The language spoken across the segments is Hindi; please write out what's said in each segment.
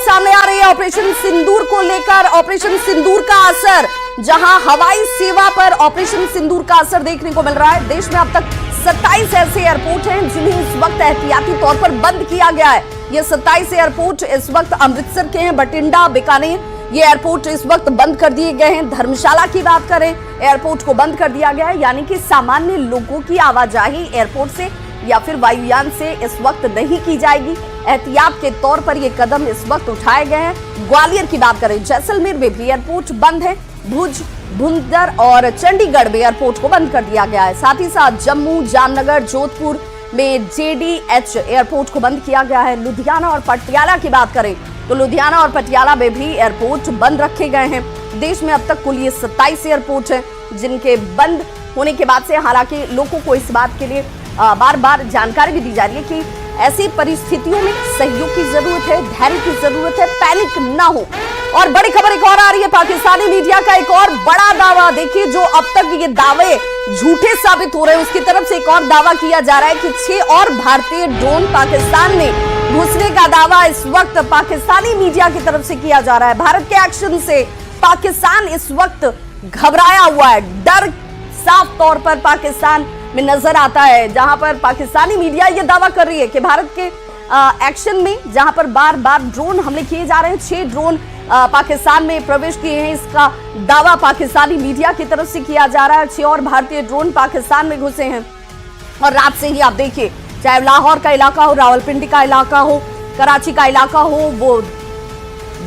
सामने आ रही है ऑपरेशन सिंदूर को लेकर। ऑपरेशन सिंदूर का असर, जहां हवाई सेवा पर ऑपरेशन सिंदूर का असर देखने को मिल रहा है। देश में अब तक 27 ऐसे एयरपोर्ट हैं जिन्हें इस वक्त एहतियाती तौर पर बंद किया गया है। ये 27 एयरपोर्ट इस वक्त अमृतसर के हैं, बठिंडा, बीकानेर, ये एयरपोर्ट इस वक्त बंद कर दिए गए हैं। धर्मशाला की बात करें, एयरपोर्ट को बंद कर दिया गया है, यानी कि सामान्य लोगों की आवाजाही एयरपोर्ट से या फिर वायुयान से इस वक्त नहीं की जाएगी। एहतियात के तौर पर ये कदम इस वक्त उठाए गए हैं। ग्वालियर की बात करें, जैसलमेर में भी एयरपोर्ट बंद है। भुज, भुंतर और चंडीगढ़ में एयरपोर्ट को बंद कर दिया गया है। साथ ही साथ जम्मू, जामनगर, जोधपुर में JDH एयरपोर्ट को बंद किया गया है। लुधियाना और पटियाला की बात करें तो लुधियाना और पटियाला में भी एयरपोर्ट बंद रखे गए हैं। देश में अब तक कुल ये 27 एयरपोर्ट हैं जिनके बंद होने के बाद से हालांकि लोगों को इस बात के लिए बार बार जानकारी भी दी जा रही है कि ऐसी परिस्थितियों में सहयोग की जरूरत है, धैर्य की जरूरत है, पैनिक ना हो। और बड़ी खबर एक और आ रही है, पाकिस्तानी मीडिया का एक और बड़ा दावा। देखिए, जो अब तक ये दावे झूठे साबित हो रहे हैं, उसकी तरफ से एक और दावा किया जा रहा है कि 6 और भारतीय ड्रोन पाकिस्तान में घुसने का दावा इस वक्त पाकिस्तानी मीडिया की तरफ से किया जा रहा है। भारत के एक्शन से पाकिस्तान इस वक्त घबराया हुआ है। डर साफ तौर पर पाकिस्तान में नजर आता है, जहां पर पाकिस्तानी मीडिया ये दावा कर रही है कि भारत के एक्शन में जहां पर बार बार ड्रोन हमले किए जा रहे हैं, 6 ड्रोन पाकिस्तान में प्रवेश किए हैं, इसका दावा पाकिस्तानी मीडिया की तरफ से किया जा रहा है। 6 और भारतीय ड्रोन पाकिस्तान में घुसे हैं। और रात से ही आप देखिए, चाहे लाहौर का इलाका हो, रावलपिंडी का इलाका हो, कराची का इलाका हो, वो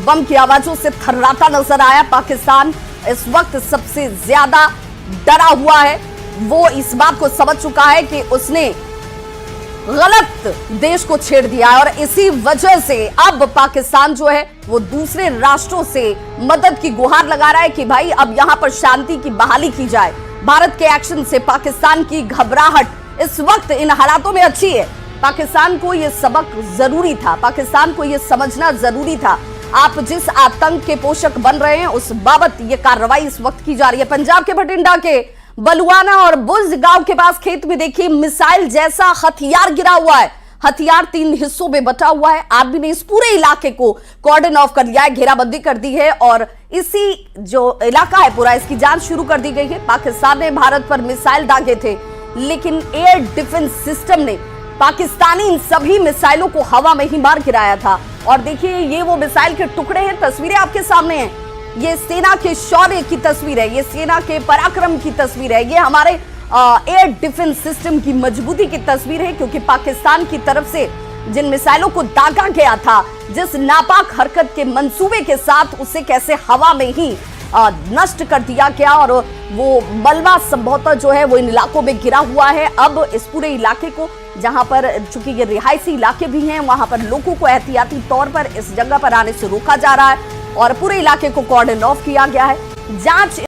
बम की आवाजों से थर्राता नजर आया। पाकिस्तान इस वक्त सबसे ज्यादा डरा हुआ है। वो इस बात को समझ चुका है कि उसने गलत देश को छेड़ दिया है और इसी वजह से अब पाकिस्तान जो है वो दूसरे राष्ट्रों से मदद की गुहार लगा रहा है कि भाई अब यहां पर शांति की बहाली की जाए। भारत के एक्शन से पाकिस्तान की घबराहट इस वक्त इन हालातों में अच्छी है। पाकिस्तान को यह सबक जरूरी था, पाकिस्तान को यह समझना जरूरी था। आप जिस आतंक के पोषक बन रहे हैं उस बाबत यह कार्रवाई इस वक्त की जा रही है। पंजाब के बठिंडा के बलुआना और बुज गांव के पास खेत में देखिए मिसाइल जैसा हथियार गिरा हुआ है। हथियार 3 हिस्सों में बटा हुआ है। आर्मी ने इस पूरे इलाके को कॉर्डन ऑफ कर लिया है, घेराबंदी कर दी है और इसी जो इलाका है पूरा, इसकी जांच शुरू कर दी गई है। पाकिस्तान ने भारत पर मिसाइल दागे थे, लेकिन एयर डिफेंस सिस्टम ने पाकिस्तानी इन सभी मिसाइलों को हवा में ही मार गिराया था। और देखिए, ये वो मिसाइल के टुकड़े हैं, तस्वीरें आपके सामने हैं। ये सेना के शौर्य की तस्वीर है, ये सेना के पराक्रम की तस्वीर है, ये हमारे एयर डिफेंस सिस्टम की मजबूती की तस्वीर है। क्योंकि पाकिस्तान की तरफ से जिन मिसाइलों को दागा गया था, जिस नापाक हरकत के मंसूबे के साथ, उसे कैसे हवा में ही नष्ट कर दिया गया और वो मलबा संभवतः जो है वो इन इलाकों में गिरा हुआ है। अब इस पूरे इलाके को, जहां पर चूंकि ये रिहायशी इलाके भी हैं, वहां पर लोगों को एहतियाती तौर पर इस जगह पर आने से रोका जा रहा है और पूरे इलाके को कॉर्डन ऑफ किया गया है। जांच